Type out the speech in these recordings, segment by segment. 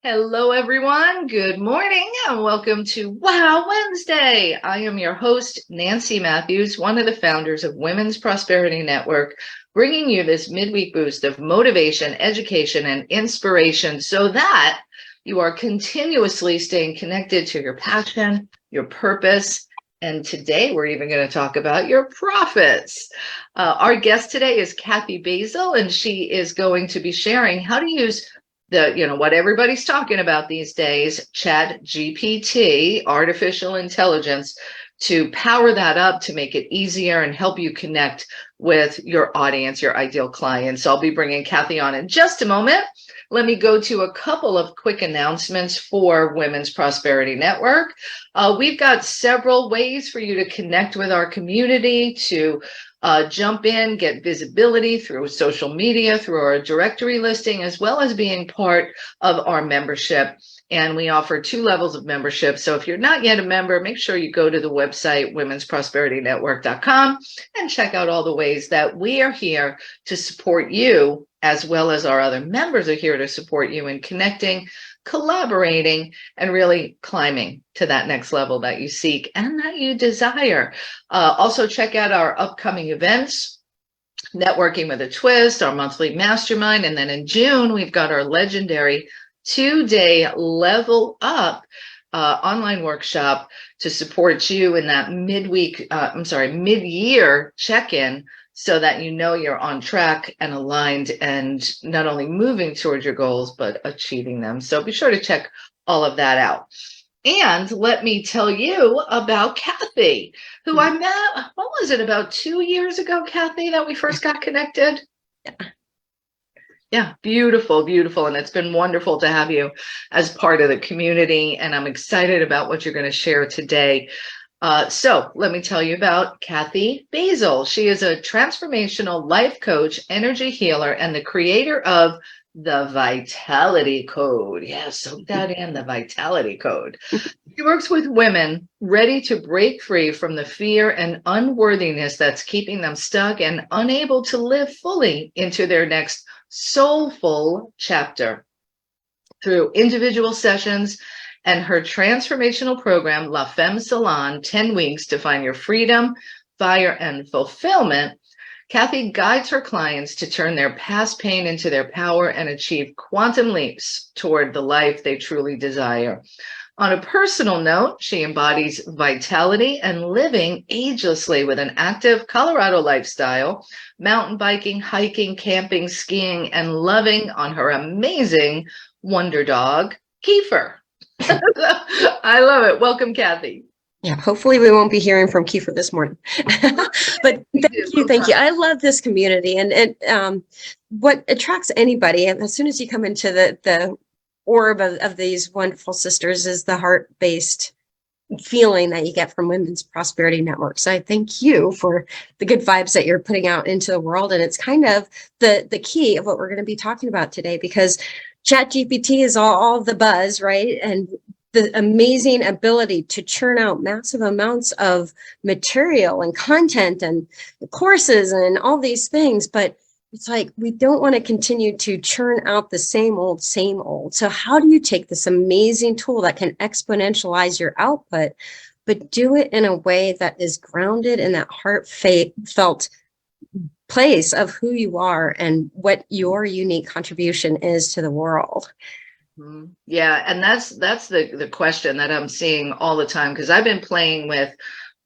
Hello, everyone. Good morning and welcome to Wow Wednesday. I am your host, Nancy Matthews, one of the founders of Women's Prosperity Network, bringing you this midweek boost of motivation, education, and inspiration so that you are continuously staying connected to your passion, your purpose, and today we're even going to talk about your profits. Our guest today is Kathy Basel, and she is going to be sharing how to use what everybody's talking about these days, Chatgpt, artificial intelligence, to power that up to make it easier and help you connect with your audience, your ideal clients. I'll be bringing Kathy on in just a moment. Let me go to a couple of quick announcements for Women's Prosperity Network. We've got several ways for you to connect with our community, to jump in, get visibility through social media, through our directory listing, as well as being part of our membership. And we offer 2 levels of membership. So if you're not yet a member, make sure you go to the website, womensprosperityNetwork.com, and check out all the ways that we are here to support you, as well as our other members are here to support you in connecting, collaborating, and really climbing to that next level that you seek and that you desire. Also, check out our upcoming events, Networking with a Twist, our monthly mastermind. And then in June, we've got our legendary 2-day Level Up online workshop to support you in that mid-year check-in, so that you know you're on track and aligned and not only moving towards your goals, but achieving them. So be sure to check all of that out. And let me tell you about Kathy, who I met, what was it, about 2 years ago, Kathy, that we first got connected? Yeah, beautiful, beautiful. And it's been wonderful to have you as part of the community. And I'm excited about what you're going to share today. So let me tell you about Kathy Basel. She is a transformational life coach, energy healer, and the creator of the Vitality Code. Yeah, soak that in, the Vitality Code. She works with women ready to break free from the fear and unworthiness that's keeping them stuck and unable to live fully into their next soulful chapter. Through individual sessions and her transformational program, La Femme Salon, 10 Weeks to Find Your Freedom, Fire, and Fulfillment, Kathy guides her clients to turn their past pain into their power and achieve quantum leaps toward the life they truly desire. On a personal note, she embodies vitality and living agelessly with an active Colorado lifestyle, mountain biking, hiking, camping, skiing, and loving on her amazing wonder dog, Kiefer. I love it. Welcome, Kathy. Yeah, hopefully we won't be hearing from Kiefer this morning. But thank you. I love this community, and what attracts anybody, and as soon as you come into the orb of these wonderful sisters, is the heart-based feeling that you get from Women's Prosperity Network. So I thank you for the good vibes that you're putting out into the world, and it's kind of the key of what we're going to be talking about today, because ChatGPT is all the buzz, right? And the amazing ability to churn out massive amounts of material and content and courses and all these things. But it's like, we don't want to continue to churn out the same old. So how do you take this amazing tool that can exponentialize your output, but do it in a way that is grounded in that heartfelt place of who you are and what your unique contribution is to the world? Yeah, and that's the question that I'm seeing all the time, because I've been playing with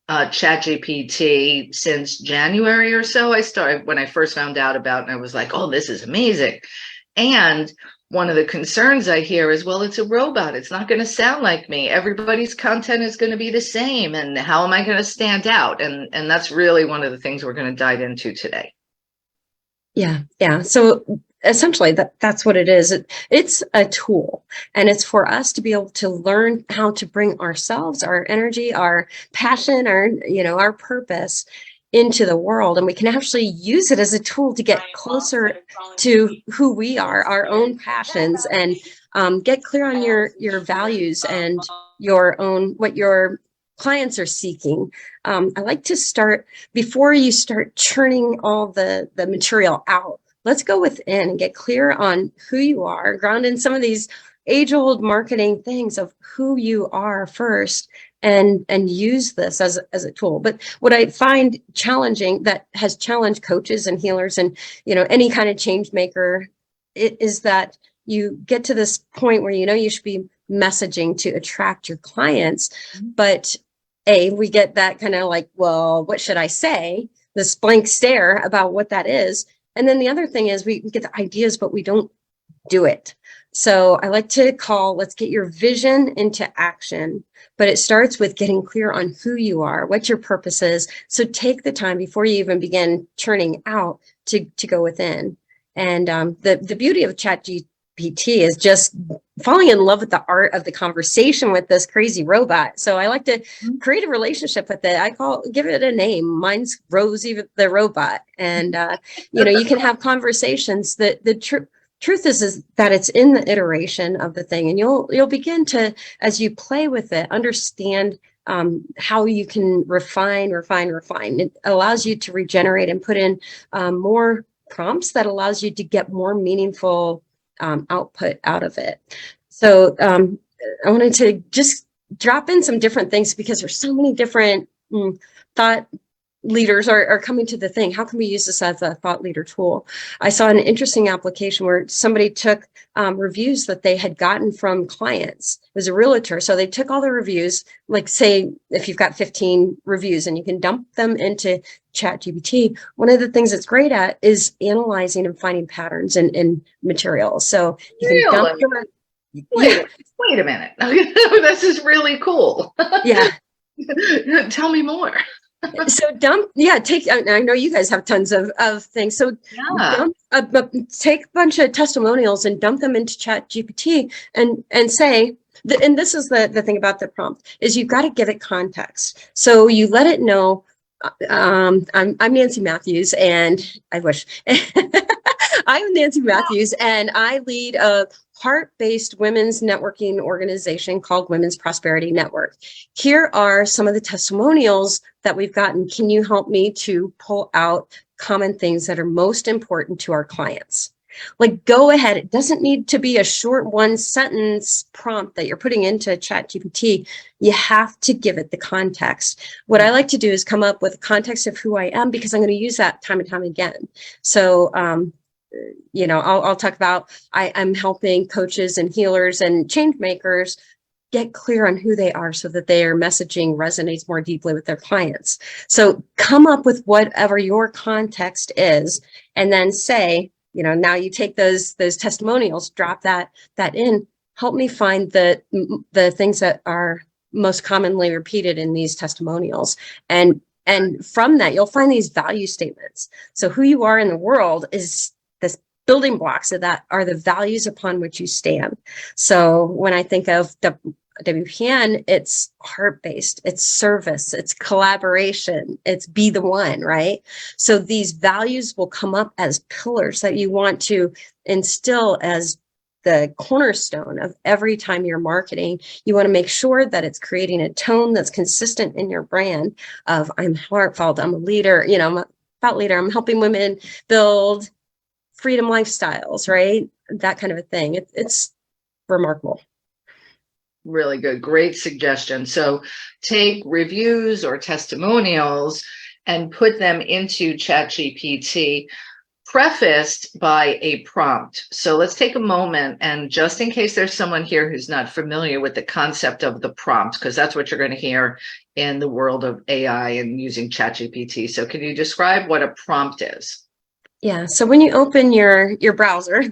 ChatGPT since January or so. I started when I first found out about it, and I was like, oh, this is amazing. And one of the concerns I hear is, well, it's a robot. It's not going to sound like me. Everybody's content is going to be the same. And how am I going to stand out? And that's really one of the things we're going to dive into today. Yeah. So essentially that's what it is. It's a tool, and it's for us to be able to learn how to bring ourselves, our energy, our passion, our purpose into the world. And we can actually use it as a tool to get closer to who we are, our own passions, and get clear on your values and your own, what your clients are seeking. I like to start, before you start churning all the material out, let's go within and get clear on who you are, ground in some of these age-old marketing things of who you are first, and use this as a tool. But what I find challenging, that has challenged coaches and healers and any kind of change maker, it is that you get to this point where you should be messaging to attract your clients, but we get that kind of like, well, what should I say? This blank stare about what that is. And then the other thing is we get the ideas, but we don't do it. So I like to call, let's get your vision into action. But it starts with getting clear on who you are, what your purpose is. So take the time before you even begin churning out to go within. And the beauty of Chatgpt is just falling in love with the art of the conversation with this crazy robot. So I like to create a relationship with it. Give it a name. Mine's Rosie the robot. And, you can have conversations. The truth is that it's in the iteration of the thing, and you'll begin to, as you play with it, understand how you can refine. It allows you to regenerate and put in more prompts that allows you to get more meaningful output out of it. So I wanted to just drop in some different things because there's so many different thought leaders are coming to the thing. How can we use this as a thought leader tool? I saw an interesting application where somebody took reviews that they had gotten from clients. It was a realtor. So they took all the reviews, like say, if you've got 15 reviews and you can dump them into Chatgpt, one of the things it's great at is analyzing and finding patterns in materials. So you can dump your, wait a minute. This is really cool. Yeah. Tell me more. So I know you guys have tons of things. So take a bunch of testimonials and dump them into Chatgpt and say, and this is the thing about the prompt, is you've got to give it context. So you let it know, I'm Nancy Matthews, and I wish I'm Nancy Matthews, and I lead a heart-based women's networking organization called Women's Prosperity Network. Here are some of the testimonials that we've gotten. Can you help me to pull out common things that are most important to our clients? Like, go ahead. It doesn't need to be a short one sentence prompt that you're putting into Chatgpt. You have to give it the context. What I like to do is come up with a context of who I am, because I'm going to use that time and time again. So, I'll talk about, I'm helping coaches and healers and change makers get clear on who they are so that their messaging resonates more deeply with their clients. So come up with whatever your context is, and then say, now you take those testimonials, drop that in, help me find the things that are most commonly repeated in these testimonials. And from that, you'll find these value statements. So who you are in the world is this building blocks of that are the values upon which you stand. So when I think of WPN, it's heart-based, it's service, it's collaboration, it's be the one, right? So these values will come up as pillars that you want to instill as the cornerstone of every time you're marketing. You want to make sure that it's creating a tone that's consistent in your brand of, I'm heartfelt, I'm a leader, I'm a thought leader, I'm helping women build freedom lifestyles, right? That kind of a thing. It's remarkable. Really good. Great suggestion. So take reviews or testimonials and put them into Chatgpt, prefaced by a prompt. So let's take a moment, and just in case there's someone here who's not familiar with the concept of the prompt, because that's what you're going to hear in the world of AI and using Chatgpt. So can you describe what a prompt is? Yeah. So when you open your browser,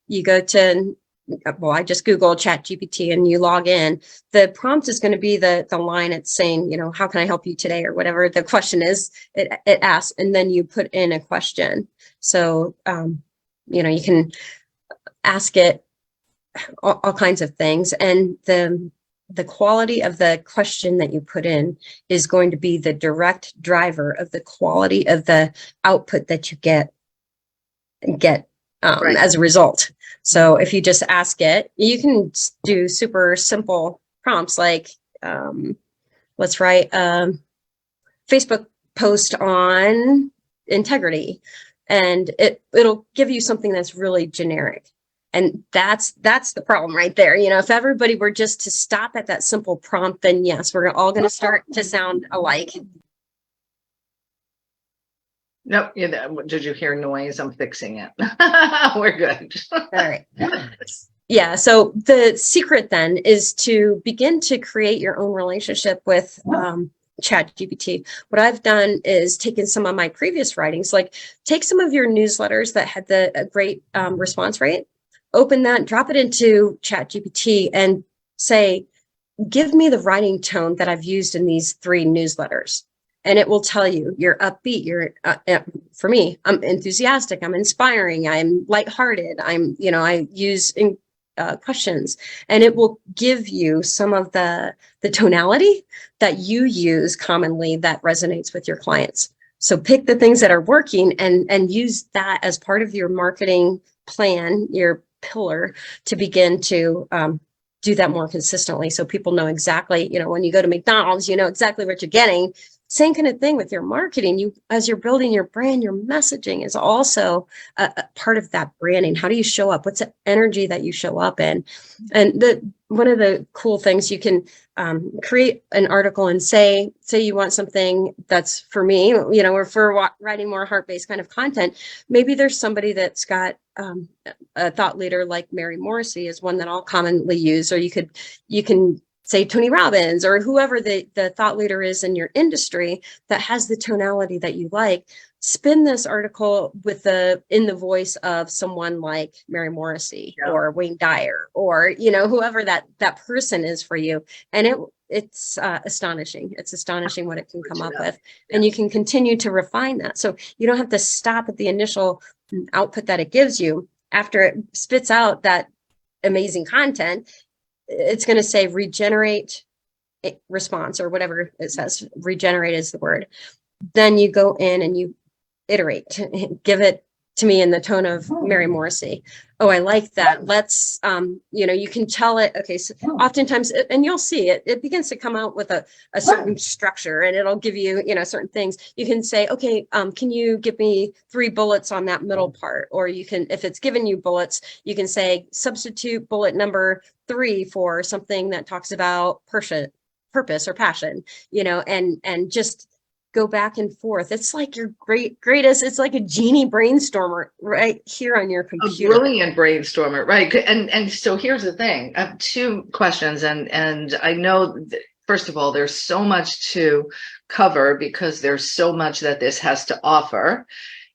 you go to, well, I just Googled Chatgpt and you log in. The prompt is going to be the line it's saying, how can I help you today, or whatever the question is, it asks, and then you put in a question. So, you can ask it all kinds of things. And the quality of the question that you put in is going to be the direct driver of the quality of the output that you get right, as a result. So if you just ask it, you can do super simple prompts like, let's write a Facebook post on integrity, and it'll give you something that's really generic. And that's the problem right there. You know, if everybody were just to stop at that simple prompt, then yes, we're all going to start to sound alike. Nope. Did you hear noise? I'm fixing it. We're good. All right. Yeah. So the secret then is to begin to create your own relationship with Chatgpt. What I've done is taken some of my previous writings, like take some of your newsletters that had a great response rate, open that, drop it into Chatgpt and say, give me the writing tone that I've used in these 3 newsletters. And it will tell you you're upbeat. You're, for me, I'm enthusiastic. I'm inspiring. I'm lighthearted. I use questions, and it will give you some of the tonality that you use commonly that resonates with your clients. So pick the things that are working and use that as part of your marketing plan, your pillar, to begin to do that more consistently. So people know exactly, when you go to McDonald's, you know exactly what you're getting. Same kind of thing with your marketing. As you're building your brand, your messaging is also a part of that branding. How do you show up? What's the energy that you show up in? And one of the cool things, you can create an article and say you want something that's for me, or for writing more heart-based kind of content. Maybe there's somebody that's got a thought leader like Mary Morrissey is one that I'll commonly use, or you can say Tony Robbins, or whoever the thought leader is in your industry that has the tonality that you like. Spin this article in the voice of someone like Mary Morrissey, yeah, or Wayne Dyer, or whoever that person is for you, and it's astonishing. It's astonishing what it can come up with, yeah. And you can continue to refine that. So you don't have to stop at the initial output that it gives you. After it spits out that amazing content, it's going to say regenerate response, or whatever it says. Regenerate is the word. Then you go in and you iterate, give it to me in the tone of Mary Morrissey. Oh, I like that. Let's, you can tell it. Okay. So oftentimes, and you'll see it begins to come out with a certain structure, and it'll give you, certain things. You can say, okay, can you give me 3 bullets on that middle part? Or you can, if it's given you bullets, you can say substitute bullet number 3 for something that talks about purpose or passion, and just go back and forth. It's like your greatest, it's like a genie brainstormer right here on your computer. A brilliant brainstormer, right? And so here's the thing. I have 2 questions, and I know that, first of all, there's so much to cover because there's so much that this has to offer.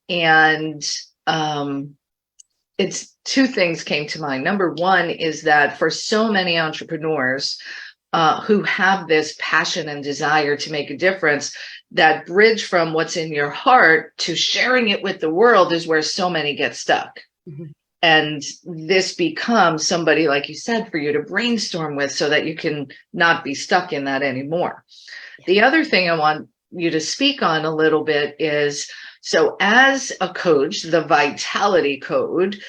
And it's 2 things came to mind. Number 1 is that for so many entrepreneurs who have this passion and desire to make a difference, that bridge from what's in your heart to sharing it with the world is where so many get stuck. Mm-hmm. And this becomes somebody, like you said, for you to brainstorm with so that you can not be stuck in that anymore. Yeah. The other thing I want you to speak on a little bit is, so as a coach, the Vitality Code,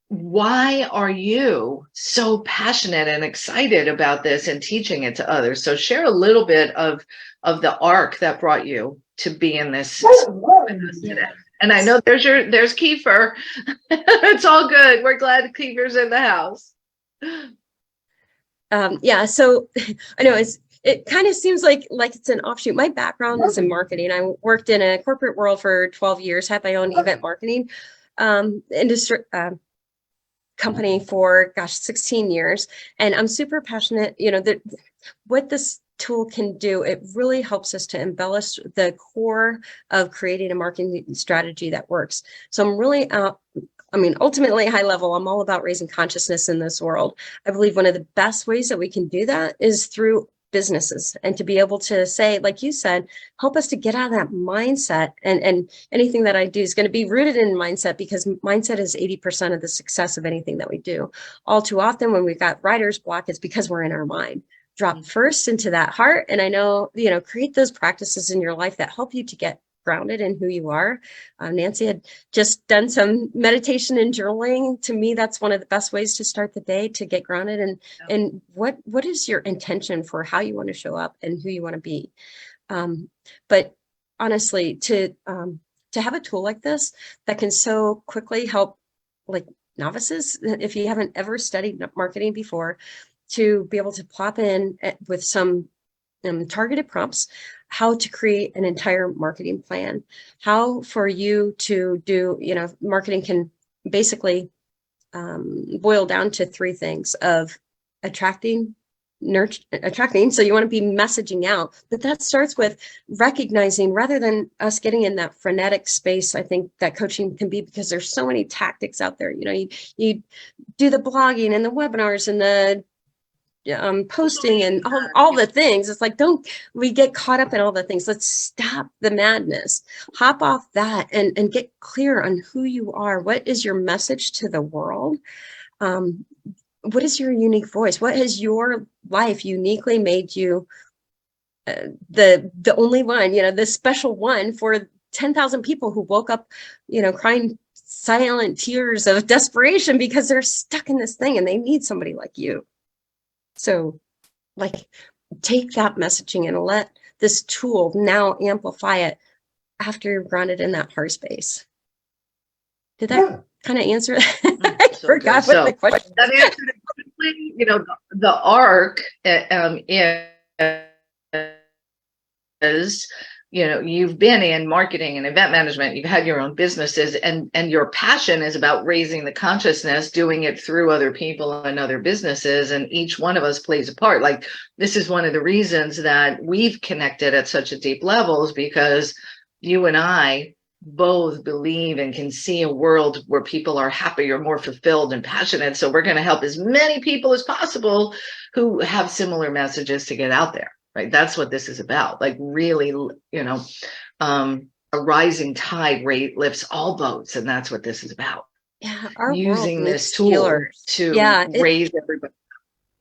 why are you so passionate and excited about this and teaching it to others? So share a little bit of the arc that brought you to be in this today. And I know there's Kiefer. It's all good. We're glad Kiefer's in the house. Yeah. So I know it kind of seems like it's an offshoot. My background is in marketing. I worked in a corporate world for 12 years, had my own event marketing industry company for 16 years. And I'm super passionate, what this tool can do. It really helps us to embellish the core of creating a marketing strategy that works. So I'm really ultimately high level, I'm all about raising consciousness in this world. I believe one of the best ways that we can do that is through businesses, and to be able to say, like you said, help us to get out of that mindset. And anything that I do is going to be rooted in mindset, because mindset is 80% of the success of anything that we do. All too often when we've got writer's block, it's because we're in our mind. Drop first into that heart. And I know, create those practices in your life that help you to get grounded in who you are. Nancy had just done some meditation and journaling. To me, that's one of the best ways to start the day, to get grounded. And what is your intention for how you want to show up and who you want to be? But honestly, to have a tool like this that can so quickly help like novices, if you haven't ever studied marketing before, to be able to plop in with some targeted prompts, how to create an entire marketing plan, how for you to do, marketing can basically boil down to three things of attracting, attracting. So you want to be messaging out, but that starts with recognizing, rather than us getting in that frenetic space. I think that coaching can be, because there's so many tactics out there. You do the blogging and the webinars and the posting and all the things. It's like, don't we get caught up in all the things? Let's stop the madness, hop off that, and get clear on who you are. What is your message to the world? What is your unique voice? What has your life uniquely made you the only one, the special one for 10,000 people who woke up, crying silent tears of desperation because they're stuck in this thing and they need somebody like you. So, like, take that messaging and let this tool now amplify it after you've grounded in that heart space. Did that kind of answer that? I forgot what the question was. That answered it perfectly. The arc is, you've been in marketing and event management, you've had your own businesses, and your passion is about raising the consciousness, doing it through other people and other businesses, and each one of us plays a part. Like, this is one of the reasons that we've connected at such a deep levels, because you and I both believe and can see a world where people are happier, more fulfilled, and passionate. So we're going to help as many people as possible who have similar messages to get out there. Right. That's what this is about. Like, really, a rising tide lifts all boats. And that's what this is about. Yeah. Our using this tool to raise everybody.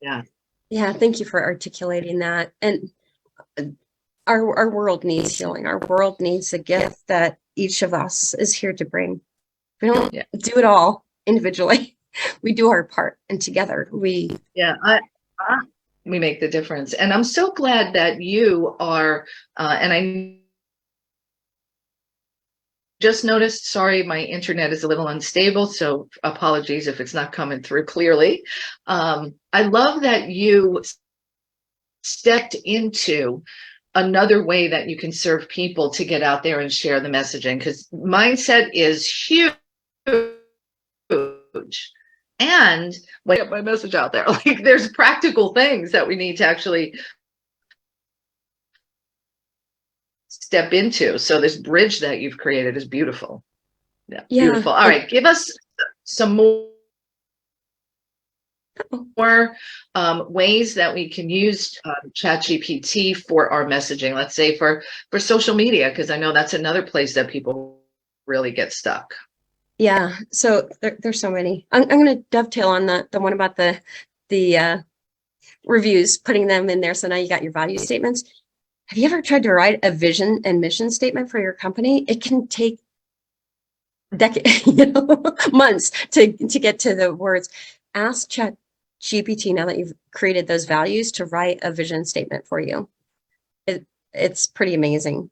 Yeah. Yeah. Thank you for articulating that. And our world needs healing. Our world needs a gift that each of us is here to bring. We don't do it all individually. We do our part, and together we. Yeah. We make the difference. And I'm so glad that you are, and I just noticed, sorry, my internet is a little unstable, so apologies if it's not coming through clearly. I love that you stepped into another way that you can serve people to get out there and share the messaging, because mindset is huge. And when I get my message out there, like, there's practical things that we need to actually step into. So this bridge that you've created is beautiful. Yeah. Beautiful. All right. Give us some more ways that we can use Chatgpt for our messaging. Let's say for social media, because I know that's another place that people really get stuck. Yeah, so there's so many. I'm going to dovetail on the one about the reviews, putting them in there. So now you got your value statements. Have you ever tried to write a vision and mission statement for your company? It can take decades, months to get to the words. Ask ChatGPT, now that you've created those values, to write a vision statement for you. It's pretty amazing.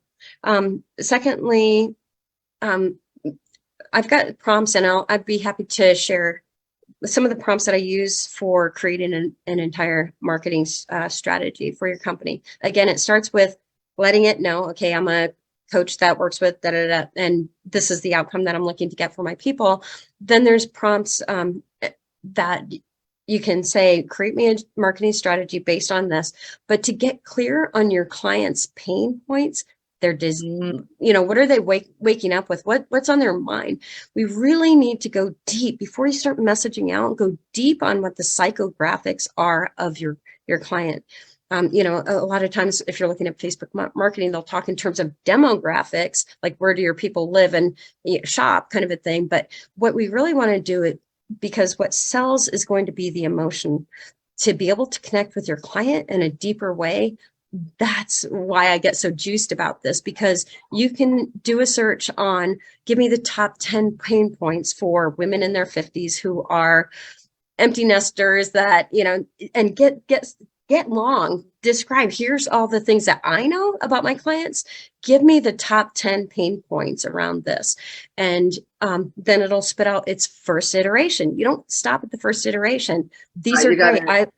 Secondly, I've got prompts, and I'd be happy to share some of the prompts that I use for creating an entire marketing strategy for your company. Again, it starts with letting it know, okay, I'm a coach that works with and this is the outcome that I'm looking to get for my people. Then there's prompts that you can say, create me a marketing strategy based on this, but to get clear on your clients' pain points, their disease, what are they waking up with? What's on their mind? We really need to go deep before you start messaging out. Go deep on what the psychographics are of your client. A lot of times, if you're looking at Facebook marketing, they'll talk in terms of demographics, like where do your people live and shop, kind of a thing. But what we really want to do it, because what sells is going to be the emotion, to be able to connect with your client in a deeper way. That's why I get so juiced about this, because you can do a search on, give me the top 10 pain points for women in their 50s who are empty nesters, that, and get get long, describe, here's all the things that I know about my clients. Give me the top 10 pain points around this. And then it'll spit out its first iteration. You don't stop at the first iteration. These are great.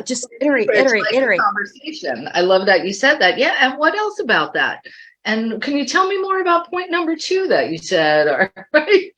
Just iterate, iterate, like iterate. Conversation. I love that you said that. Yeah. And what else about that? And can you tell me more about point number 2 that you said? Or right?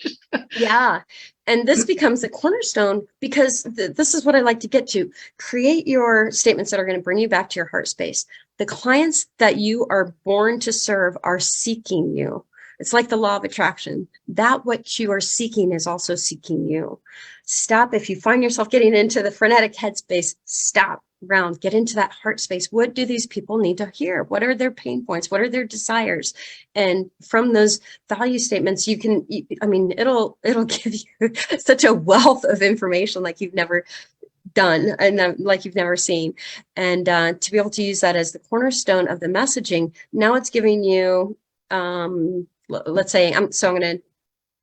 Yeah. And this becomes the cornerstone because this is what I like to get to. Create your statements that are going to bring you back to your heart space. The clients that you are born to serve are seeking you. It's like the law of attraction. That what you are seeking is also seeking you. Stop. If you find yourself getting into the frenetic headspace, stop, round, get into that heart space. What do these people need to hear? What are their pain points? What are their desires? And from those value statements, I mean, it'll give you such a wealth of information like you've never done and like you've never seen. And to be able to use that as the cornerstone of the messaging, now it's giving you, let's say, I'm going to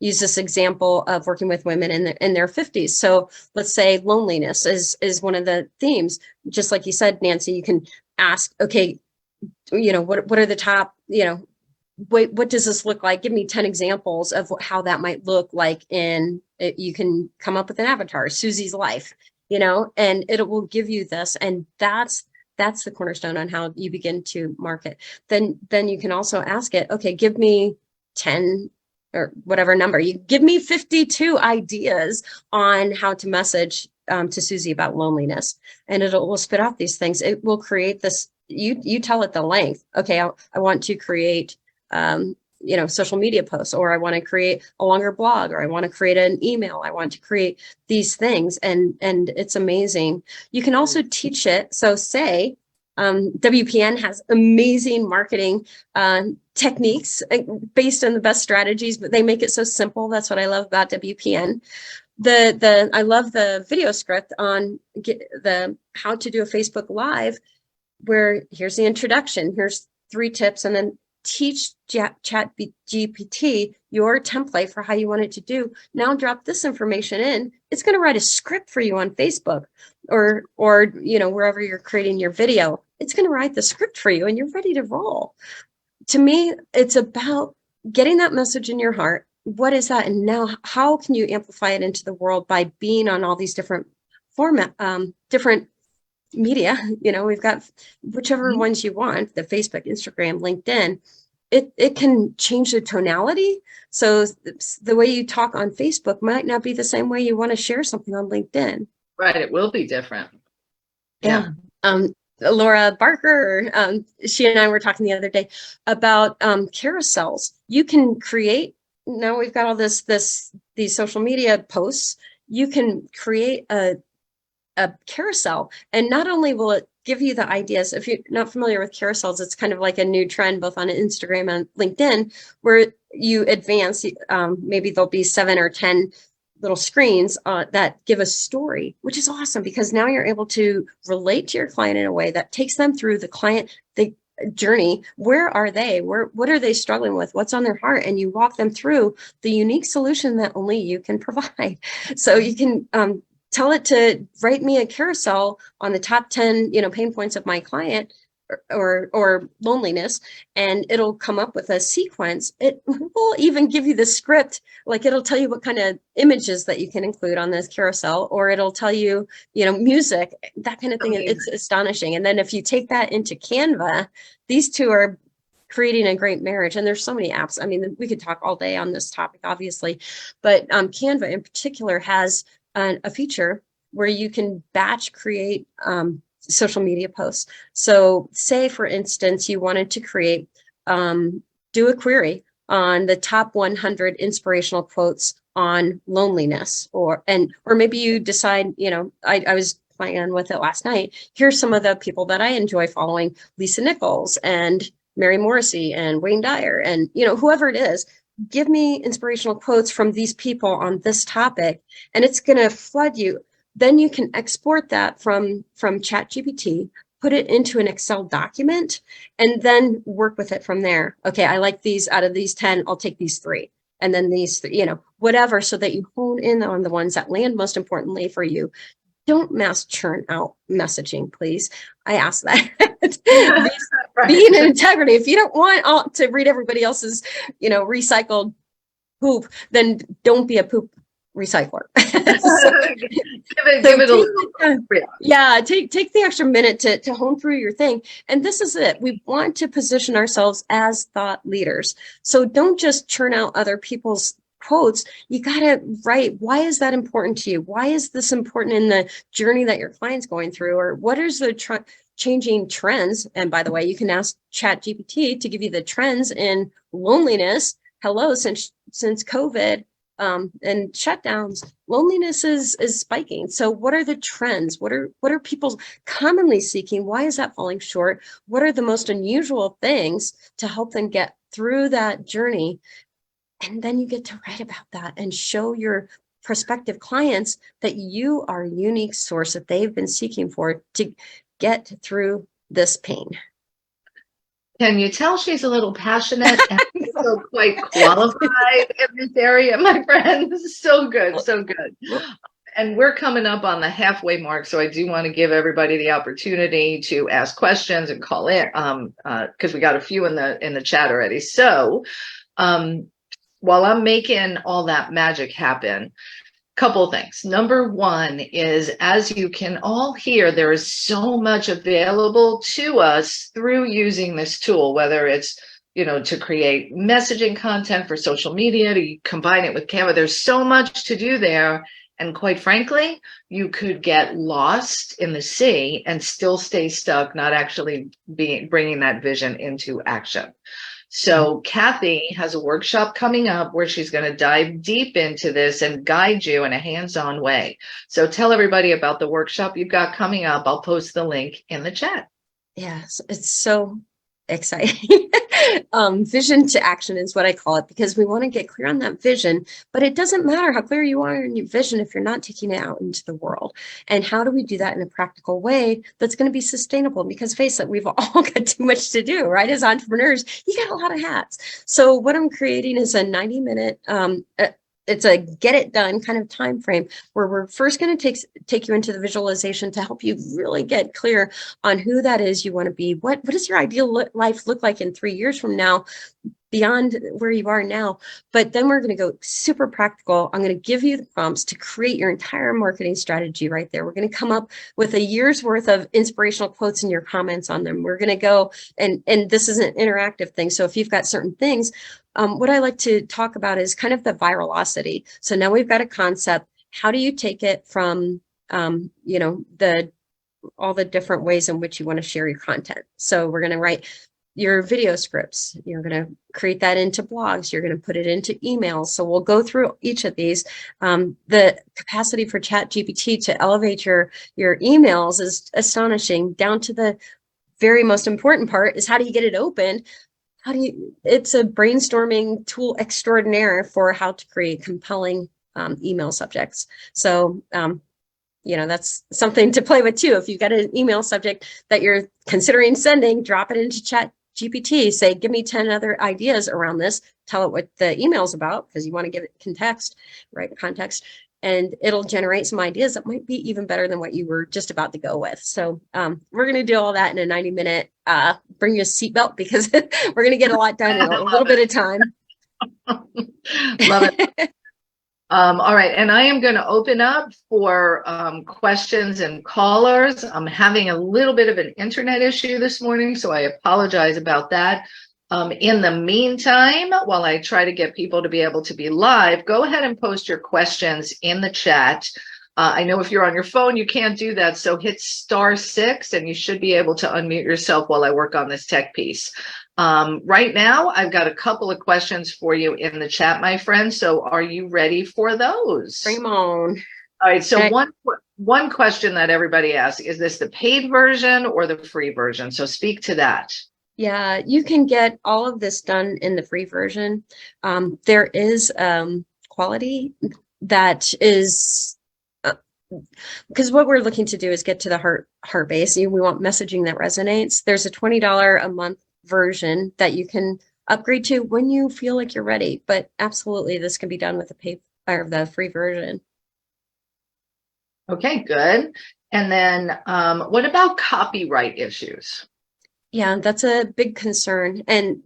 use this example of working with women in their 50s. So let's say loneliness is one of the themes. Just like you said, Nancy, you can ask, okay, what are the top, what does this look like? Give me 10 examples of how that might look like you can come up with an avatar, Susie's life, and it will give you this. And that's the cornerstone on how you begin to market. Then you can also ask it, okay, give me 10 or whatever number, you give me 52 ideas on how to message to Susie about loneliness. And will spit out these things. It will create this, you tell it the length. Okay, I want to create social media posts, or I want to create a longer blog, or I want to create an email. I want to create these things. And it's amazing. You can also teach it. So say, WPN has amazing marketing techniques based on the best strategies, but they make it so simple. That's what I love about WPN. I love the video script on the how to do a Facebook Live, where here's the introduction, here's 3 tips, and then teach Chatgpt your template for how you want it to do. Now drop this information in. It's going to write a script for you on Facebook or wherever you're creating your video. It's going to write the script for you and you're ready to roll. To me, it's about getting that message in your heart. What is that? And now how can you amplify it into the world by being on all these different different media? We've got whichever ones you want, the Facebook, Instagram, LinkedIn. It can change the tonality. So the way you talk on Facebook might not be the same way you want to share something on LinkedIn. Right. It will be different. Yeah. Laura Barker, she and I were talking the other day about carousels. You can create, now we've got all these social media posts. You can create a carousel, and not only will it give you the ideas. If you're not familiar with carousels, it's kind of like a new trend both on Instagram and LinkedIn, where you advance, maybe there'll be 7 or 10 little screens that give a story, which is awesome because now you're able to relate to your client in a way that takes them through the journey. Where are they? What are they struggling with? What's on their heart? And you walk them through the unique solution that only you can provide. So you can tell it to write me a carousel on the top 10, pain points of my client or loneliness, and it'll come up with a sequence. It will even give you the script, like it'll tell you what kind of images that you can include on this carousel, or it'll tell you, music, that kind of thing. It's astonishing. And then if you take that into Canva, these two are creating a great marriage. And there's so many apps. I mean, we could talk all day on this topic, obviously, but Canva in particular has a feature where you can batch create social media posts. So say, for instance, you wanted to create, do a query on the top 100 inspirational quotes on loneliness, or maybe you decide, I was playing with it last night. Here's some of the people that I enjoy following: Lisa Nichols and Mary Morrissey and Wayne Dyer, and, whoever it is. Give me inspirational quotes from these people on this topic, and it's going to flood you. Then you can export that from Chatgpt, put it into an Excel document, and then work with it from there. Okay, I like these. Out of these 10, I'll take these 3. And then these, whatever, so that you hone in on the ones that land most importantly for you. don't mass churn out messaging, please. I ask that. Right. Being in integrity. If you don't want to read everybody else's, recycled poop, then don't be a poop recycler. So, Give it a little. yeah, take the extra minute to hone through your thing. And this is it. We want to position ourselves as thought leaders. So don't just churn out other people's quotes. You got to write, why is that important to you? Why is this important in the journey that your client's going through? Or what is the changing trends? And by the way, you can ask Chatgpt to give you the trends in loneliness. Hello, since COVID and shutdowns, loneliness is spiking. So what are the trends? What are people commonly seeking? Why is that falling short? What are the most unusual things to help them get through that journey? And then you get to write about that and show your prospective clients that you are a unique source that they've been seeking for to get through this pain. Can you tell she's a little passionate and also quite qualified in this area, my friend? So good, so good. And we're coming up on the halfway mark, so I do want to give everybody the opportunity to ask questions and call in, because we got a few in the chat already. So, while I'm making all that magic happen, couple of things. Number one is, as you can all hear, there is so much available to us through using this tool, whether it's, to create messaging content for social media, to combine it with Canva. There's so much to do there. And quite frankly, you could get lost in the sea and still stay stuck, not actually bringing that vision into action. So Kathy has a workshop coming up where she's going to dive deep into this and guide you in a hands-on way. So tell everybody about the workshop you've got coming up. I'll post the link in the chat. Yes, it's so exciting. Vision to action is what I call it, because we want to get clear on that vision, but it doesn't matter how clear you are in your vision if you're not taking it out into the world. And how do we do that in a practical way that's going to be sustainable? Because face it, we've all got too much to do, right? As entrepreneurs, you got a lot of hats. So what I'm creating is a 90-minute, it's a get it done kind of time frame where we're first going to take you into the visualization to help you really get clear on who that is you want to be. What does your ideal life look like in 3 years from now, beyond where you are now? But then we're going to go super practical. I'm going to give you the prompts to create your entire marketing strategy right there. We're going to come up with a year's worth of inspirational quotes and your comments on them. We're going to go, and this is an interactive thing. So if you've got certain things, what I like to talk about is kind of the viralocity. So now we've got a concept. How do you take it from, all the different ways in which you want to share your content? So we're going to write your video scripts. You're going to create that into blogs. You're going to put it into emails. So we'll go through each of these. The capacity for Chatgpt to elevate your emails is astonishing. Down to the very most important part is, how do you get it opened? It's a brainstorming tool extraordinaire for how to create compelling email subjects. So, that's something to play with too. If you've got an email subject that you're considering sending, drop it into Chatgpt. Say, give me 10 other ideas around this. Tell it what the email's about, because you want to give it context, right? Context. And it'll generate some ideas that might be even better than what you were just about to go with. So we're going to do all that in a 90-minute, bring your seatbelt, because we're going to get a lot done in a little bit of time. Love it. All right. And I am going to open up for questions and callers. I'm having a little bit of an internet issue this morning, so I apologize about that. In the meantime, while I try to get people to be able to be live, go ahead and post your questions in the chat. I know if you're on your phone, you can't do that. So hit *6 and you should be able to unmute yourself while I work on this tech piece. Right now, I've got a couple of questions for you in the chat, my friend. So are you ready for those? Bring them on. All right. So one question that everybody asks, is this the paid version or the free version? So speak to that. Yeah, you can get all of this done in the free version. There is quality that is, because what we're looking to do is get to the heart base. We want messaging that resonates. There's a $20 a month version that you can upgrade to when you feel like you're ready. But absolutely, this can be done with the free version. Okay, good. And then what about copyright issues? Yeah, that's a big concern. And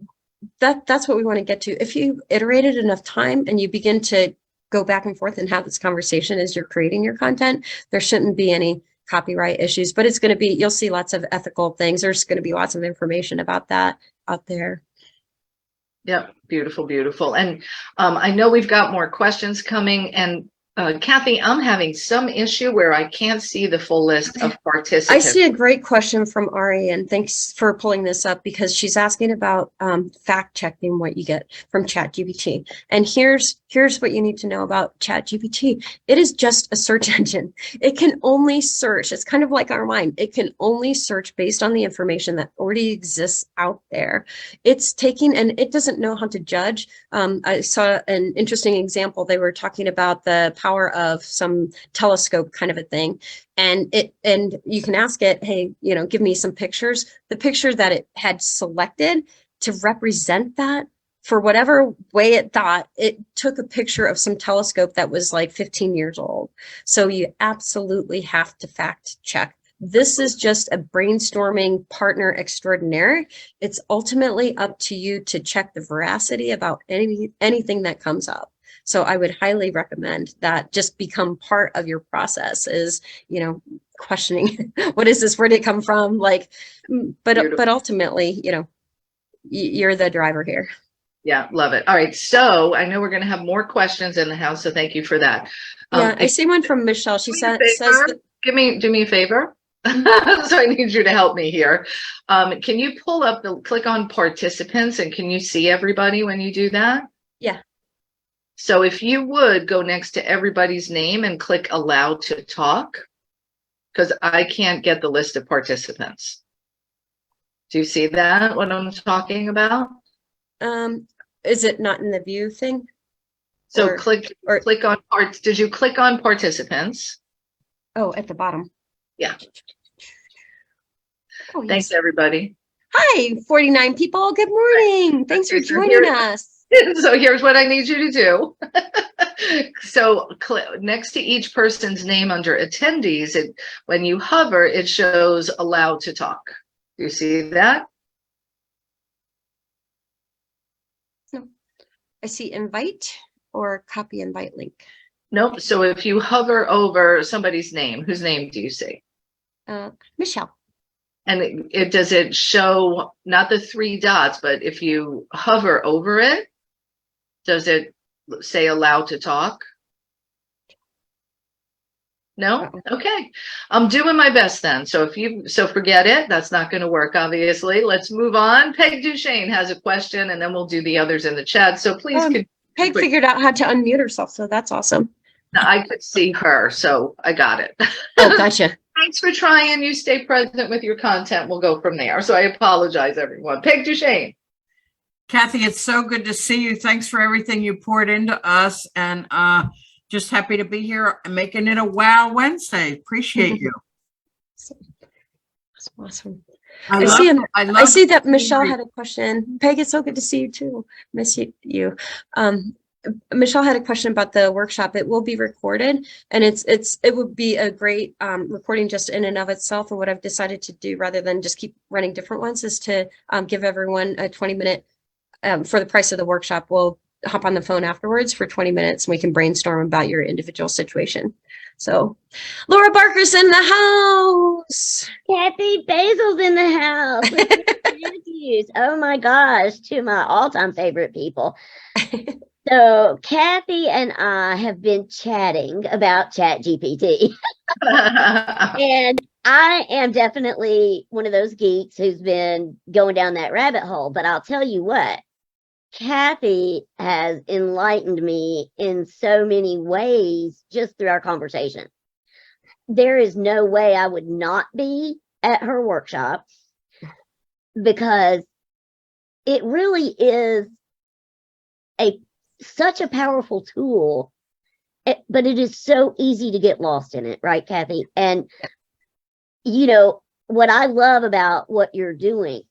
that's what we want to get to. If you iterate it enough time and you begin to go back and forth and have this conversation as you're creating your content, there shouldn't be any copyright issues, but it's going to be, you'll see lots of ethical things. There's going to be lots of information about that out there. Yep, beautiful, beautiful. And I know we've got more questions coming. And Kathy, I'm having some issue where I can't see the full list of I participants. see a great question from Ari, and thanks for pulling this up because she's asking about fact checking what you get from Chatgpt. And here's what you need to know about Chatgpt. It is just a search engine. It can only search. It's kind of like our mind. It can only search based on the information that already exists out there. It's taking, and it doesn't know how to judge. I saw an interesting example. They were talking about the power of some telescope kind of a thing. And you can ask it, hey, give me some pictures. The picture that it had selected to represent that, for whatever way it thought, it took a picture of some telescope that was like 15 years old. So you absolutely have to fact check. This is just a brainstorming partner extraordinaire. It's ultimately up to you to check the veracity about anything that comes up. So I would highly recommend that just become part of your process is, questioning, what is this? Where did it come from? But ultimately, you're the driver here. Yeah, love it. All right. So I know we're going to have more questions in the house. So thank you for that. Yeah, I see one from Michelle. She says that, do me a favor. So I need you to help me here. Can you pull up click on participants, and can you see everybody when you do that? Yeah. So if you would go next to everybody's name and click allow to talk, because I can't get the list of participants. Do you see that, what I'm talking about? Is it not in the view thing? So click on parts. Did you click on participants? Oh, at the bottom. Yeah. Oh, yes. Thanks, everybody. Hi, 49 people. Good morning. Right. Thanks for joining us. So here's what I need you to do. So next to each person's name under attendees, when you hover, it shows allowed to talk. Do you see that? No. I see invite or copy invite link. Nope. So if you hover over somebody's name, whose name do you see? Michelle. And does it show not the 3 dots, but if you hover over it, does it say allowed to talk? No? Okay. I'm doing my best then. So forget it. That's not going to work, obviously. Let's move on. Peg Duchesne has a question, and then we'll do the others in the chat. So please. Peg figured out how to unmute herself, so that's awesome. I could see her, so I got it. Oh, gotcha. Thanks for trying. You stay present with your content. We'll go from there. So I apologize, everyone. Peg Duchesne. Kathy, it's so good to see you. Thanks for everything you poured into us, and just happy to be here making it a Wow Wednesday. Appreciate you. That's awesome. I see that Michelle had a question. Peg, it's so good to see you too. Miss you. Michelle had a question about the workshop. It will be recorded, and it would be a great recording just in and of itself. And what I've decided to do, rather than just keep running different ones, is to give everyone a 20-minute for the price of the workshop. We'll hop on the phone afterwards for 20 minutes, and we can brainstorm about your individual situation. So, Laura Barker's in the house. Kathy Basel's in the house. Oh my gosh, 2 of my all-time favorite people. So Kathy and I have been chatting about Chatgpt. And I am definitely one of those geeks who's been going down that rabbit hole. But I'll tell you what, Kathy has enlightened me in so many ways just through our conversation. There is no way I would not be at her workshop, because it really is such a powerful tool, but it is so easy to get lost in it, right, Kathy? And what I love about what you're doing,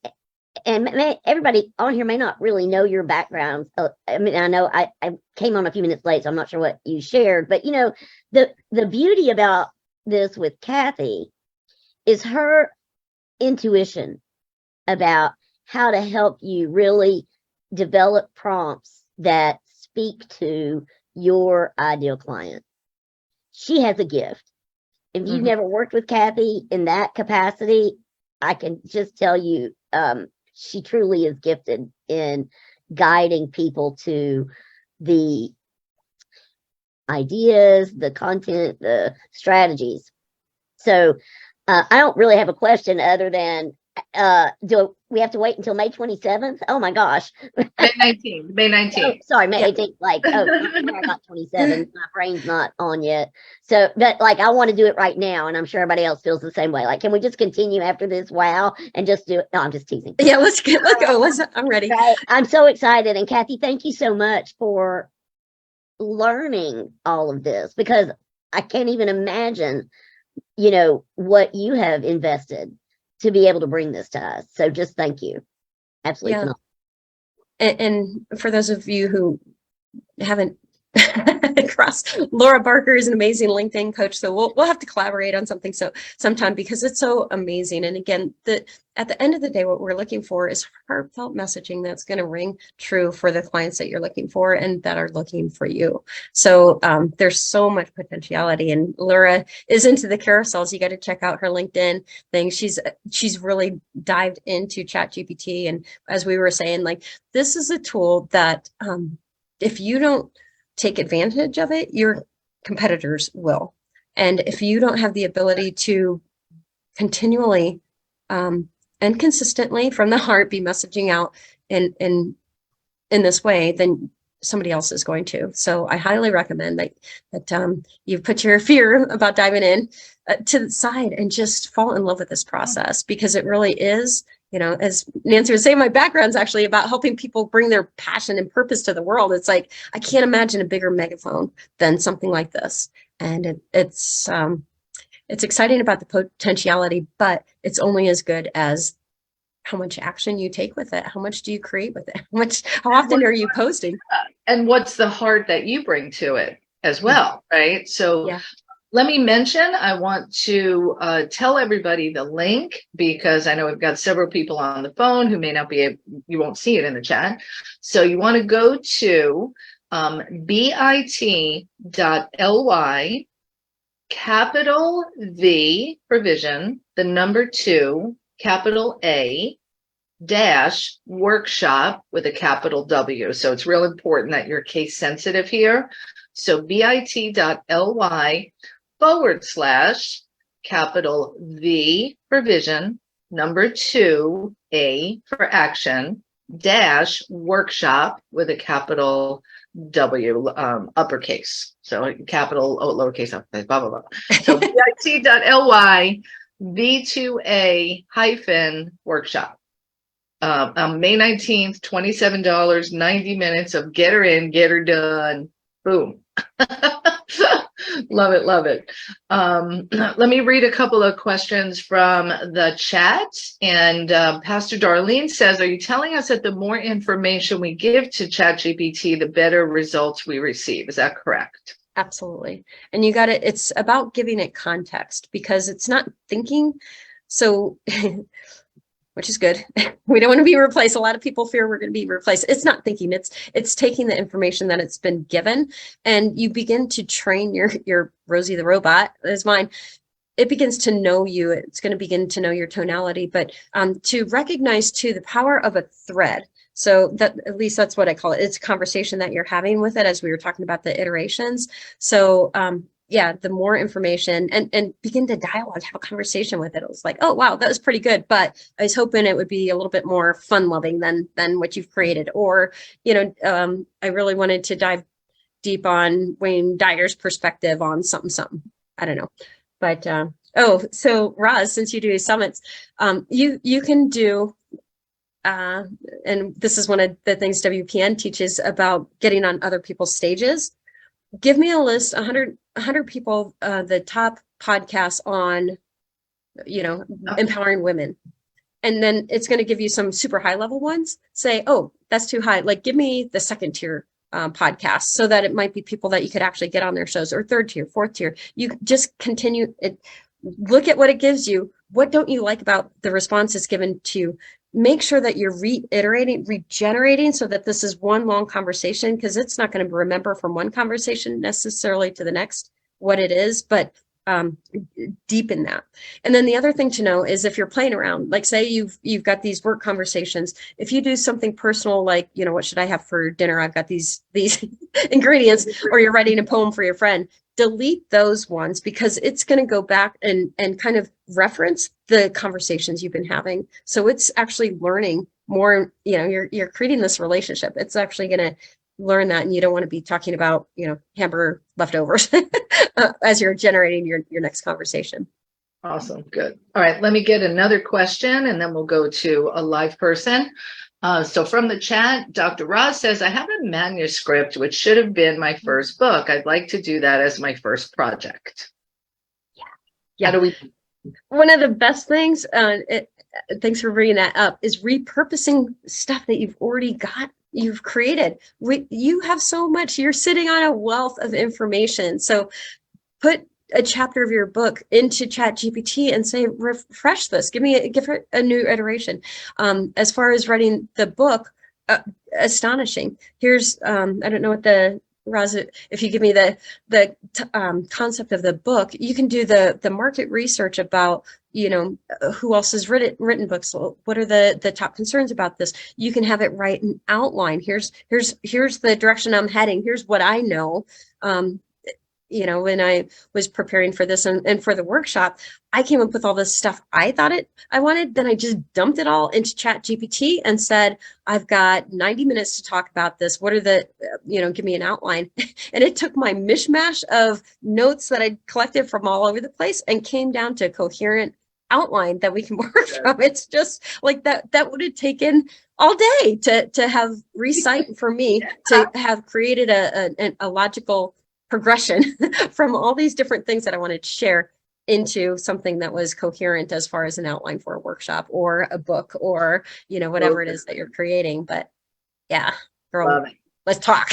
and everybody on here may not really know your background. I mean, I know I came on a few minutes late, so I'm not sure what you shared, but the beauty about this with Kathy is her intuition about how to help you really develop prompts that speak to your ideal client. She has a gift. If you've never worked with Kathy in that capacity, I can just tell you, she truly is gifted in guiding people to the ideas, the content, the strategies. So I don't really have a question other than, do we have to wait until May 27th? Oh my gosh. May 19th. May 19th. Oh, sorry, May 18th. Like, oh, I got 27. My brain's not on yet. So, but like, I want to do it right now, and I'm sure everybody else feels the same way. Like, can we just continue after this? Wow, and just do it? No, I'm just teasing. Yeah, let's go. I'm ready. Right? I'm so excited, and Kathy, thank you so much for learning all of this, because I can't even imagine, what you have invested to be able to bring this to us. So just thank you. Absolutely. Yeah. Phenomenal. And for those of you who haven't crossed, Laura Barker is an amazing LinkedIn coach. So we'll have to collaborate on something sometime, because it's so amazing. And again, at the end of the day, what we're looking for is heartfelt messaging that's going to ring true for the clients that you're looking for and that are looking for you. So there's so much potentiality, and Laura is into the carousels. You got to check out her LinkedIn thing. She's really dived into Chatgpt. And as we were saying, like, this is a tool that if you don't take advantage of it, your competitors will. And if you don't have the ability to continually and consistently from the heart be messaging out in this way, then somebody else is going to. So I highly recommend that you put your fear about diving in to the side and just fall in love with this process, because it really is, as Nancy was saying, my background's actually about helping people bring their passion and purpose to the world. It's like, I can't imagine a bigger megaphone than something like this. And it's exciting about the potentiality, but it's only as good as how much action you take with it. How much do you create with it? How often are you posting? And what's the heart that you bring to it as well, right? So Yeah. Let me mention, I want to tell everybody the link, because I know we've got several people on the phone who may not be able, you won't see it in the chat. So you want to go to bit.ly, capital V for vision, the number 2, capital A, dash workshop with a capital W. So it's real important that you're case sensitive here. So bit.ly / capital V for vision, number 2, A for action, dash workshop with a capital W, uppercase. So capital, lowercase, uppercase, blah, blah, blah. So bit.ly V2A hyphen workshop. On May 19th, $27, 90 minutes of get her in, get her done. Boom. Love it, love it. Let me read a couple of questions from the chat. And Pastor Darlene says, are you telling us that the more information we give to ChatGPT, the better results we receive? Is that correct? Absolutely. And you got it. It's about giving it context, because it's not thinking. So, which is good. We don't want to be replaced. A lot of people fear we're going to be replaced. It's not thinking. It's taking the information that it's been given, and you begin to train your Rosie the robot, is mine. It begins to know you. It's going to begin to know your tonality, but to recognize too the power of a thread. So that, at least that's what I call it. It's a conversation that you're having with it, as we were talking about the iterations. So yeah, the more information and begin to dialogue, have a conversation with it. It was like, oh, wow, that was pretty good. But I was hoping it would be a little bit more fun loving than what you've created. Or, I really wanted to dive deep on Wayne Dyer's perspective on something. I don't know. But, so Roz, since you do summits, you can do, and this is one of the things WPN teaches about getting on other people's stages. Give me a list, 100 people, the top podcasts on, empowering women. And then it's going to give you some super high level ones. Say, oh, that's too high. Like, give me the second tier podcasts, so that it might be people that you could actually get on their shows, or third tier, fourth tier. You just continue it. Look at what it gives you. What don't you like about the responses given to you? Make sure that you're reiterating, regenerating, so that this is one long conversation, because it's not going to remember from one conversation necessarily to the next what it is, but deepen that. And then the other thing to know is, if you're playing around, like say you've got these work conversations, if you do something personal, like, you know, what should I have for dinner? I've got these ingredients, or you're writing a poem for your friend, delete those ones, because it's going to go back and kind of reference the conversations you've been having. So it's actually learning more, you know, you're creating this relationship. It's actually going to learn that, and you don't want to be talking about, you know, hamburger leftovers as you're generating your next conversation. Awesome. Good. All right. Let me get another question, and then we'll go to a live person. So from the chat, Dr. Roz says, I have a manuscript, which should have been my first book. I'd like to do that as my first project. Yeah. How do we? One of the best things, thanks for bringing that up, is repurposing stuff that you've already got. You've created. You have so much. You're sitting on a wealth of information. So put a chapter of your book into Chatgpt and say, refresh this. Give it a new iteration. As far as writing the book, astonishing. Here's I don't know what Roz, if you give me the concept of the book, you can do the market research about, you know, who else has written books. What are the top concerns about this? You can have it write an outline. Here's the direction I'm heading. Here's what I know. You know, when I was preparing for this and for the workshop, I came up with all this stuff I thought I wanted. Then I just dumped it all into Chatgpt and said, I've got 90 minutes to talk about this. What are give me an outline. And it took my mishmash of notes that I collected from all over the place and came down to a coherent outline that we can work from. It's just like that would have taken all day to have recite for me, to have created a logical progression from all these different things that I wanted to share into something that was coherent as far as an outline for a workshop or a book, or, you know, whatever it is that you're creating. But yeah, girl, let's talk.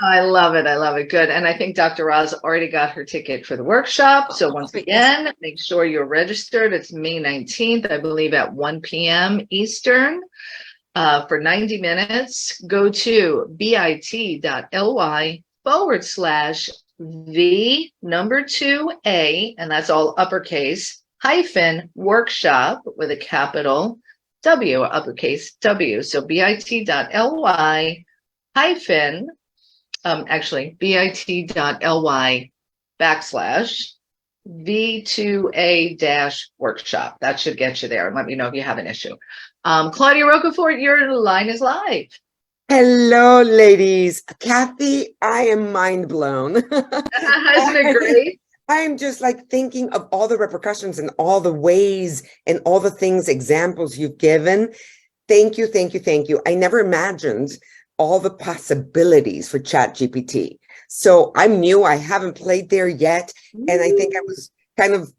I love it. I love it. Good. And I think Dr. Roz already got her ticket for the workshop. So once again, make sure you're registered. It's May 19th, I believe, at 1 p.m. Eastern. For 90 minutes, go to bit.ly/V2A, and that's all uppercase, -workshop with a capital W, uppercase W. So bit.ly bit.ly/V2A-workshop. That should get you there. And let me know if you have an issue. Claudia Rocafort, your line is live. Hello, ladies. Kathy, I am mind blown. Isn't it great? I'm just like thinking of all the repercussions and all the ways and all the things, examples you've given. Thank you, thank you, thank you. I never imagined all the possibilities for Chatgpt. So I'm new. I haven't played there yet. And I think I was kind of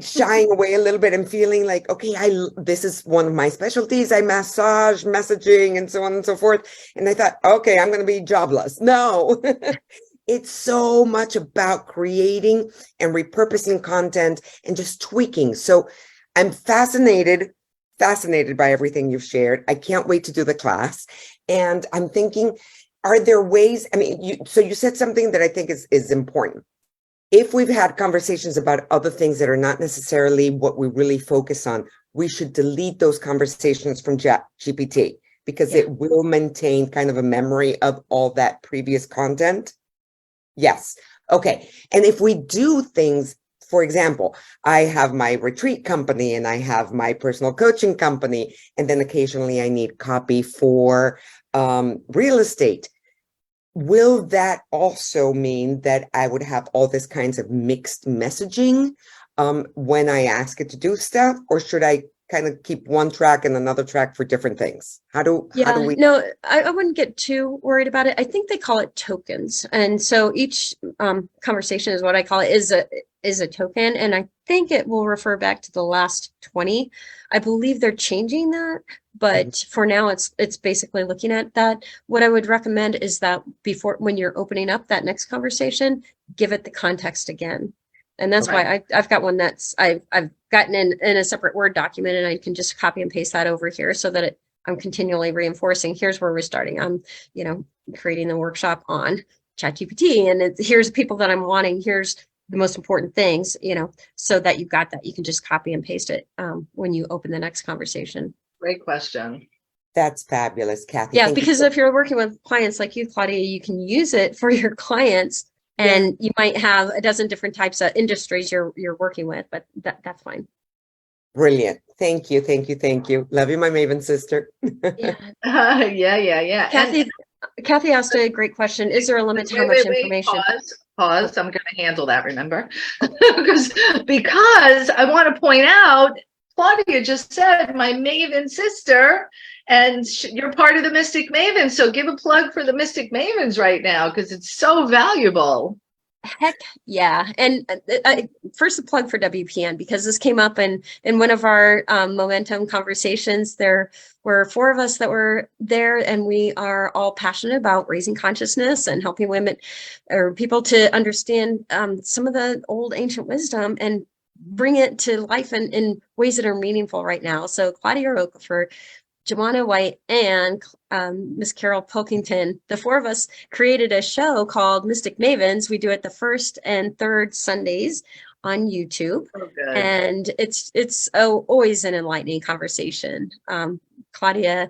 shying away a little bit and feeling like, okay, this is one of my specialties. I massage messaging and so on and so forth. And I thought, okay, I'm going to be jobless. No, it's so much about creating and repurposing content and just tweaking. So I'm fascinated by everything you've shared. I can't wait to do the class. And I'm thinking, are there ways? I mean, you said something that I think is important. If we've had conversations about other things that are not necessarily what we really focus on, we should delete those conversations from Chatgpt, because it will maintain kind of a memory of all that previous content. Yes. Okay. And if we do things, for example, I have my retreat company and I have my personal coaching company, and then occasionally I need copy for real estate. Will that also mean that I would have all this kinds of mixed messaging when I ask it to do stuff? Or should I kind of keep one track and another track for different things? How do we? No, I wouldn't get too worried about it. I think they call it tokens. And so each conversation is what I call it is a token. And I think it will refer back to the last 20. I believe they're changing that, but for now it's basically looking at that. What I would recommend is that when you're opening up that next conversation, give it the context again. And that's why I've got one that's I've gotten in a separate Word document, and I can just copy and paste that over here so that I'm continually reinforcing. Here's where we're starting. I'm, creating the workshop on Chatgpt, and here's people that I'm wanting. Here's the most important things, so that you've got that. You can just copy and paste it when you open the next conversation. Great question. That's fabulous, Kathy. Yeah, Thank you because so- if you're working with clients like you, Claudia, you can use it for your clients. And you might have a dozen different types of industries you're working with, but that's fine. Brilliant. Thank you. Thank you. Thank you. Love you, my Maven sister. Yeah. Kathy asked a great question. Is there a limit to how much information? Pause. I'm going to handle that, remember? because I want to point out, Claudia just said, my Maven sister, and you're part of the Mystic Mavens. So give a plug for the Mystic Mavens right now, because it's so valuable. Heck yeah. And first a plug for WPN, because this came up in one of our momentum conversations. There were 4 of us that were there, and we are all passionate about raising consciousness and helping women or people to understand some of the old ancient wisdom and bring it to life in ways that are meaningful right now. So Claudia Okafor, Joanna White, and Miss Carol Pilkington, the 4 of us created a show called Mystic Mavens. We do it the first and third Sundays on YouTube. Oh, good. And it's always an enlightening conversation. Claudia,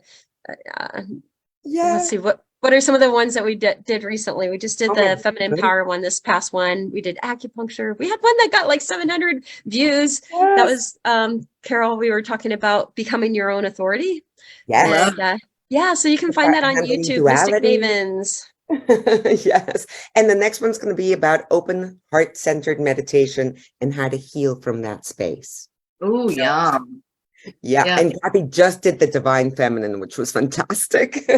let's see, what are some of the ones that we did recently? We just did the Feminine Power one, this past one. We did acupuncture. We had one that got like 700 views. Yes. That was Carol. We were talking about becoming your own authority. Yes. And, so you can find that on YouTube, Mystic Mavens. Yes. And the next one's going to be about open heart-centered meditation and how to heal from that space. Oh, yum. Yeah. And Kathy just did the Divine Feminine, which was fantastic.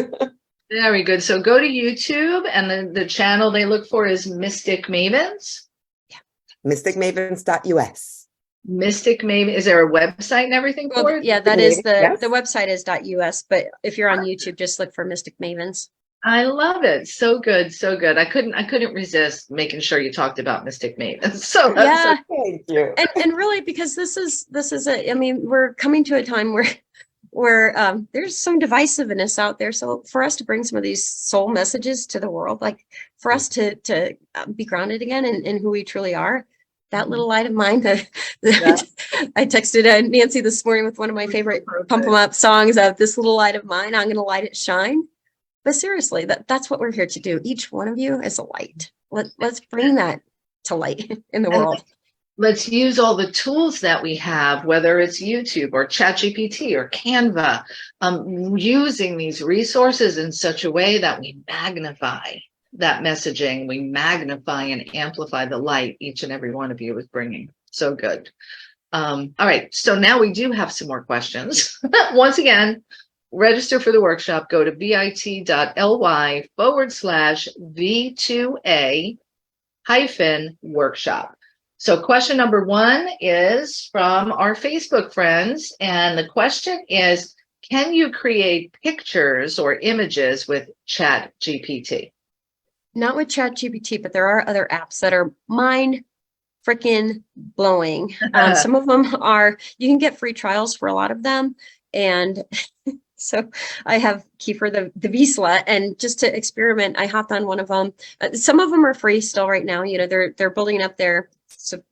Very good. So go to YouTube, and the channel they look for is Mystic Mavens. Yeah. mysticmavens.us. Mystic Maven. Is there a website and everything for it? Yeah, that is the website is .us, but if you're on YouTube, just look for Mystic Mavens. I love it. So good. So good. I couldn't resist making sure you talked about Mystic Mavens. So that's thank you. And really, because this is we're coming to a time where there's some divisiveness out there. So for us to bring some of these soul messages to the world, like for us to be grounded again in who we truly are, that little light of mine that I texted Nancy this morning with one of my favorite pump 'em up songs of this little light of mine. I'm going to light it shine. But seriously, that's what we're here to do. Each one of you is a light. Let's bring that to light in the world. Let's use all the tools that we have, whether it's YouTube or ChatGPT or Canva, using these resources in such a way that we magnify that messaging, we magnify and amplify the light each and every one of you is bringing. So good. All right, so now we do have some more questions. Once again, register for the workshop. Go to bit.ly/V2A-workshop. So question number 1 is from our Facebook friends. And the question is, can you create pictures or images with ChatGPT? Not with ChatGPT, but there are other apps that are mind freaking blowing. Some of them are, you can get free trials for a lot of them. And so I have Kiefer the Visla, and just to experiment, I hopped on one of them. Some of them are free still right now. They're building up their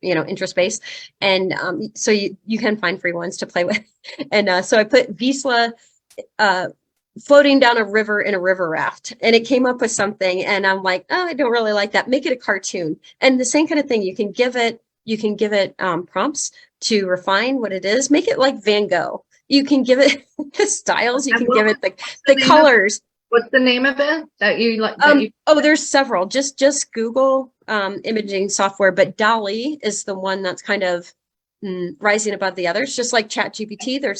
interest base, and so you can find free ones to play with. And so I put Visla floating down a river in a river raft, and it came up with something, and I'm like, oh, I don't really like that. Make it a cartoon. And the same kind of thing, you can give it prompts to refine what it is. Make it like Van Gogh. You can give it the styles, you can give it the colors. What's the name of it that you like? There's several. Just Google imaging software, but DALL-E is the one that's kind of rising above the others, just like ChatGPT. There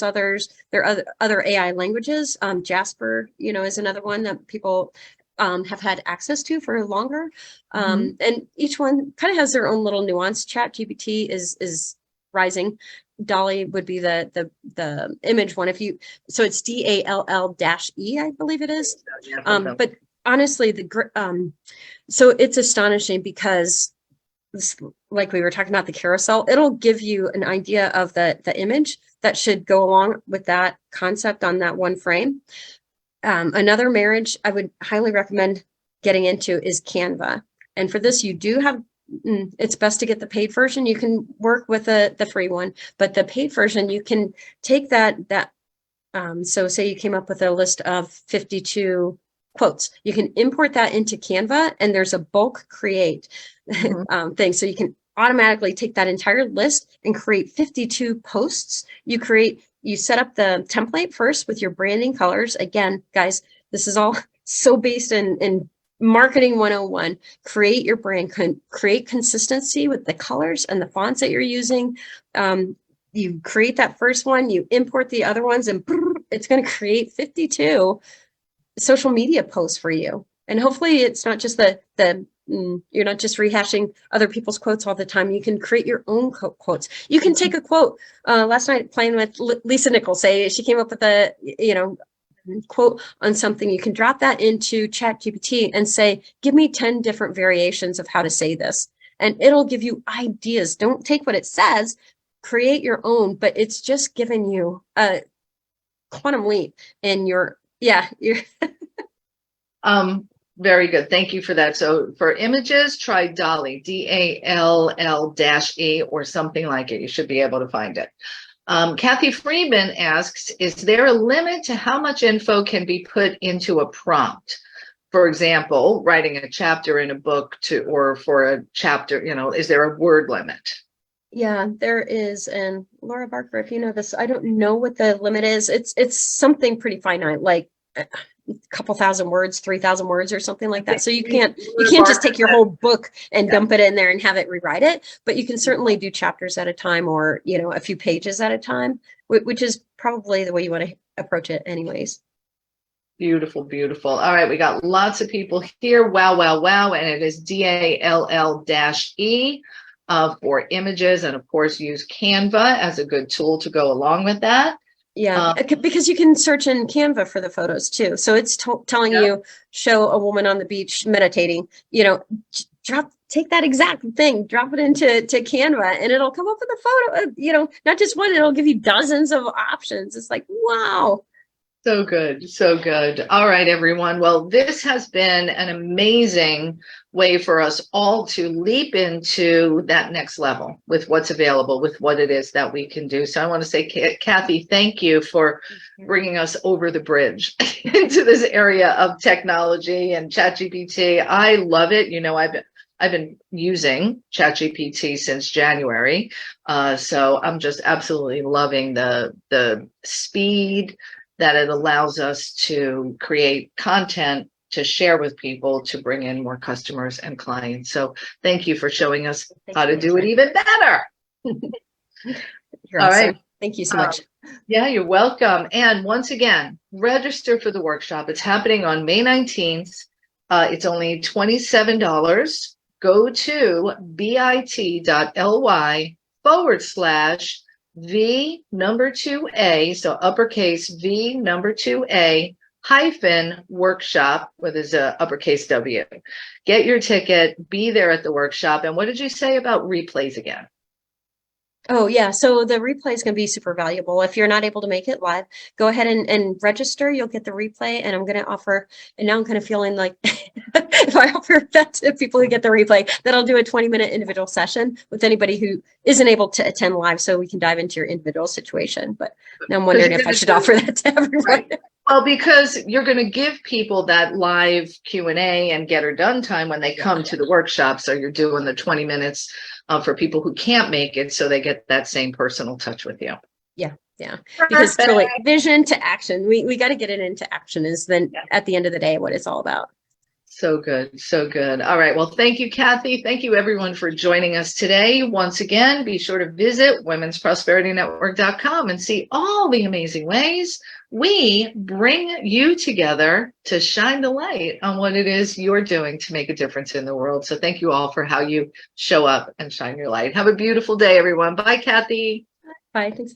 are other AI languages. Jasper, is another one that people have had access to for longer. And each one kind of has their own little nuance. ChatGPT is rising. Dolly would be the image one. So it's DALL-E, I believe it is. But honestly, so it's astonishing because like we were talking about the carousel, it'll give you an idea of the image that should go along with that concept on that one frame. Another marriage I would highly recommend getting into is Canva. And for this, you do have, it's best to get the paid version. You can work with the free one, but the paid version, you can take so say you came up with a list of 52 quotes, you can import that into Canva, and there's a bulk create thing. So you can automatically take that entire list and create 52 posts. You set up the template first with your branding colors. Again, guys, this is all so based in marketing 101. Create your brand, create consistency with the colors and the fonts that you're using. You create that first one, you import the other ones, and it's going to create 52 social media posts for you. And hopefully it's not just you're not just rehashing other people's quotes all the time. You can create your own quotes. You can take a quote. Last night playing with Lisa Nichols, say she came up with a quote on something. You can drop that into ChatGPT and say, give me 10 different variations of how to say this. And it'll give you ideas. Don't take what it says, create your own, but it's just giving you a quantum leap in your Very good. Thank you for that. So for images, try Dolly, DALL-E or something like it. You should be able to find it. Kathy Freeman asks, is there a limit to how much info can be put into a prompt? For example, writing a chapter in a book or for a chapter, is there a word limit? Yeah, there is. And Laura Barker, if you know this, I don't know what the limit is. It's something pretty finite, like a couple thousand words, 3,000 words or something like that. So you can't just take your whole book and dump it in there and have it rewrite it, but you can certainly do chapters at a time, or, a few pages at a time, which is probably the way you want to approach it anyways. Beautiful, beautiful. All right, we got lots of people here. Wow, wow, wow. And it is DALL-E for images. And of course, use Canva as a good tool to go along with that. Yeah, because you can search in Canva for the photos too. So it's telling you, show a woman on the beach meditating, take that exact thing, drop it into Canva, and it'll come up with a photo, not just one, it'll give you dozens of options. It's like, wow. So good. So good. All right, everyone. Well, this has been an amazing way for us all to leap into that next level with what's available, with what it is that we can do. So I want to say, Kathy, thank you for bringing us over the bridge into this area of technology and ChatGPT. I love it. I've been using ChatGPT since January. So I'm just absolutely loving the speed that it allows us to create content to share with people to bring in more customers and clients. So thank you for showing us how to do it even better. You're awesome. Right. Thank you so much. Yeah, you're welcome. And once again, register for the workshop. It's happening on May 19th. It's only $27. Go to bit.ly/V2A, so uppercase V2A -workshop with his uppercase W. Get your ticket, be there at the workshop. And what did you say about replays again? Oh, yeah. So the replay is going to be super valuable. If you're not able to make it live, go ahead and register. You'll get the replay. And I'm going to offer, and now I'm kind of feeling like if I offer that to people who get the replay, that I'll do a 20-minute individual session with anybody who isn't able to attend live, so we can dive into your individual situation. But now I'm wondering if I should offer that to everyone. Right. Well, because you're going to give people that live Q&A and get her done time when they come to the workshop. So you're doing the 20 minutes for people who can't make it, so they get that same personal touch with you. Yeah. Because truly, vision to action. We got to get it into action is then at the end of the day what it's all about. So good. So good. All right. Well, thank you, Kathy. Thank you, everyone, for joining us today. Once again, be sure to visit womensprosperityNetwork.com and see all the amazing ways we bring you together to shine the light on what it is you're doing to make a difference in the world. So thank you all for how you show up and shine your light. Have a beautiful day, everyone. Bye, Kathy. Bye. Thanks.